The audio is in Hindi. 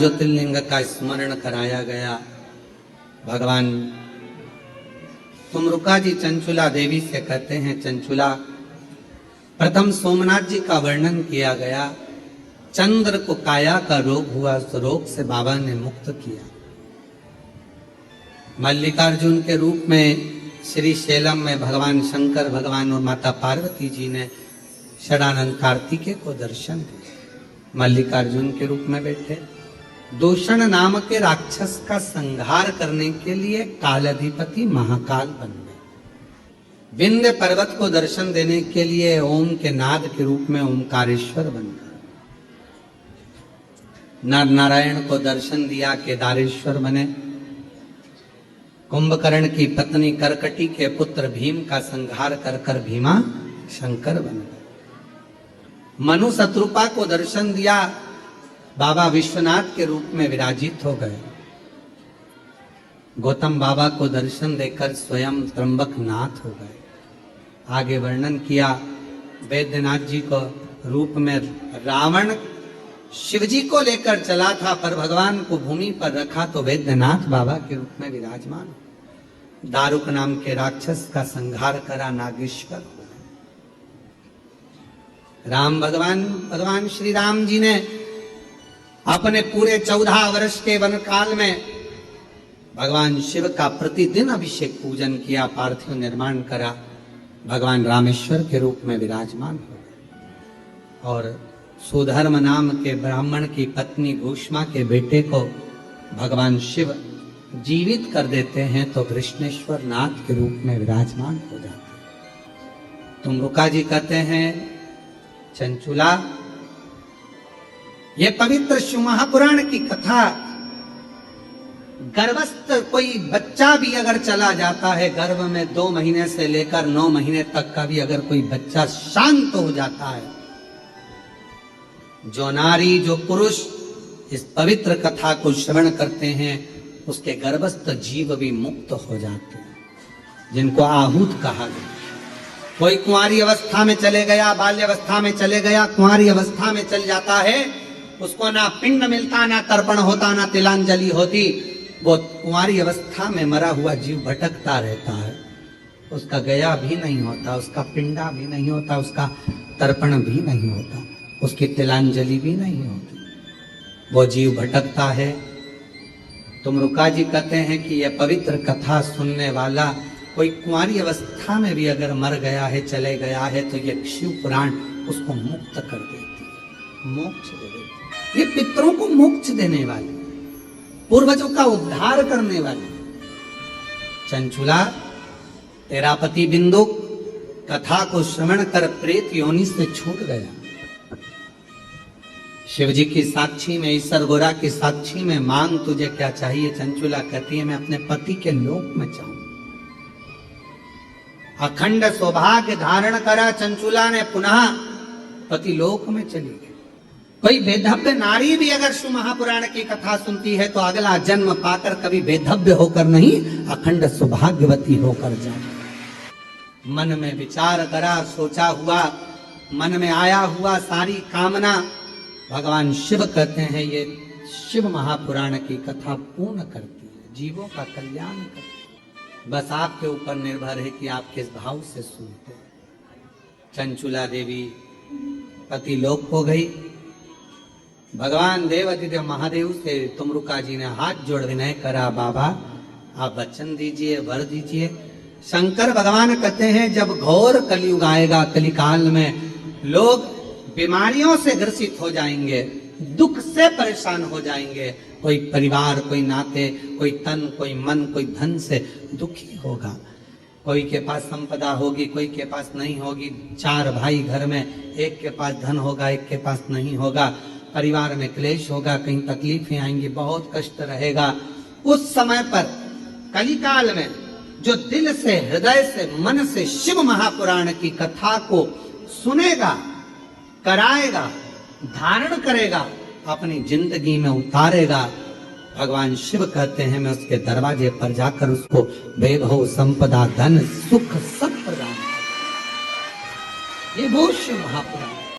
ज्योतिर्लिंग का स्मरण कराया गया। भगवान तुमरुका जी चंचुला देवी से कहते हैं, चंचुला, प्रथम सोमनाथ जी का वर्णन किया गया। चंद्र को काया का रोग हुआ, उस रोग से बाबा ने मुक्त किया। मल्लिकार्जुन के रूप में श्री शैलम में भगवान शंकर भगवान और माता पार्वती जी ने षडानंद कार्तिकेय को दर्शन दिया। मल्लिकार्जुन के रूप में बैठे दूषण नाम के राक्षस का संहार करने के लिए कालाधिपति महाकाल बन गए। विंध्य पर्वत को दर्शन देने के लिए ओम के नाद के रूप में ओमकारेश्वर बन गए। नर नारायण को दर्शन दिया, केदारेश्वर बने। कुंभकर्ण की पत्नी करकटी के पुत्र भीम का संहार कर कर भीमा शंकर बन गए। मनु शत्रुपा को दर्शन दिया, बाबा विश्वनाथ के रूप में विराजित हो गए। गौतम बाबा को दर्शन देकर स्वयं त्र्यंबक नाथ हो गए। आगे वर्णन किया, वैद्यनाथ जी को रूप में रावण शिवजी को लेकर चला था, पर भगवान को भूमि पर रखा तो वैद्यनाथ बाबा के रूप में विराजमान। दारुक नाम के राक्षस का संहार करा, नागेश्वर। राम भगवान श्री राम जी ने अपने पूरे 14 वर्ष के वन काल में भगवान शिव का प्रतिदिन अभिषेक पूजन किया, पार्थिव निर्माण करा। भगवान रामेश्वर के रूप में विराजमान हो। और सुधर्म नाम के ब्राह्मण की पत्नी घूष्मा के बेटे को भगवान शिव जीवित कर देते हैं तो कृष्णेश्वर नाथ के रूप में विराजमान हो जाते। तुमरुका जी कहते हैं, चंचुला, ये पवित्र शिव महापुराण की कथा, गर्भस्थ कोई बच्चा भी अगर चला जाता है, गर्भ में 2 महीने से लेकर 9 महीने तक का भी अगर कोई बच्चा शांत हो जाता है, जो नारी जो पुरुष इस पवित्र कथा को श्रवण करते हैं, उसके गर्भस्थ जीव भी मुक्त हो जाते हैं, जिनको आहूत कहा गया। कोई कुंवारी अवस्था में चले गया, बाल्य अवस्था में चले गया, कुंवारी अवस्था में चल जाता है, उसको ना पिंड मिलता, ना तर्पण होता, ना तिलांजलि होती। वो कुंवारी अवस्था में मरा हुआ जीव भटकता रहता है, उसका गया भी नहीं होता, उसका पिंडा भी नहीं होता, उसका तर्पण भी नहीं होता, उसकी तिलांजलि भी नहीं होती, वो जीव भटकता है। तुमरुका जी कहते हैं कि यह पवित्र कथा सुनने वाला कोई कुंवारी अवस्था में भी अगर मर गया है, चले गया है, तो ये शिव पुराण उसको मुक्त कर देती है, मोक्ष दे देती है। ये पितरों को मोक्ष देने वाली, पूर्वजों का उद्धार करने वाली। चंचुला, तेरा पति बिंदु कथा को श्रवण कर प्रेत योनि से छूट गया। शिव जी की साक्षी में, ईश्वर गोरा की साक्षी में मांग तुझे क्या चाहिए। चंचुला कहती है, मैं अपने पति के लोक में चाहूं। अखंड सौभाग्य धारण करा चंचुला ने, पुनः पति लोक में चली गई। कोई बेधव्य नारी भी अगर शिव महापुराण की कथा सुनती है तो अगला जन्म पाकर कभी बेधव्य होकर नहीं, अखंड सौभाग्यवती होकर जाए। मन में विचार करा, सोचा हुआ, मन में आया हुआ सारी कामना भगवान शिव कहते हैं, ये शिव महापुराण की कथा पूर्ण करती है, जीवों का कल्याण करती है। बस आपके ऊपर निर्भर है कि आप किस भाव से सुनते। चंचुला देवी पति लोक हो गई। भगवान देवादिदेव महादेव से तुमरुका जी ने हाथ जोड़ विनय करा, बाबा आप वचन दीजिए, वर दीजिए। शंकर भगवान कहते हैं, जब घोर कलयुग आएगा, कलिकाल में लोग बीमारियों से ग्रसित हो जाएंगे, दुख से परेशान हो जाएंगे, कोई परिवार, कोई नाते, कोई तन, कोई मन, कोई धन से दुखी होगा। कोई के पास संपदा होगी, कोई के पास नहीं होगी। 4 भाई घर में, एक के पास धन होगा, एक के पास नहीं होगा। परिवार में क्लेश होगा, कहीं तकलीफें आएंगी, बहुत कष्ट रहेगा। उस समय पर कलिकाल में जो दिल से, हृदय से, मन से शिव महापुराण की कथा को सुनेगा, कराएगा, धारण करेगा, अपनी जिंदगी में उतारेगा, भगवान शिव कहते हैं, मैं उसके दरवाजे पर जाकर उसको वैभव, संपदा, धन, सुख सब प्रदान करूं। ये वो शिव महापुराण।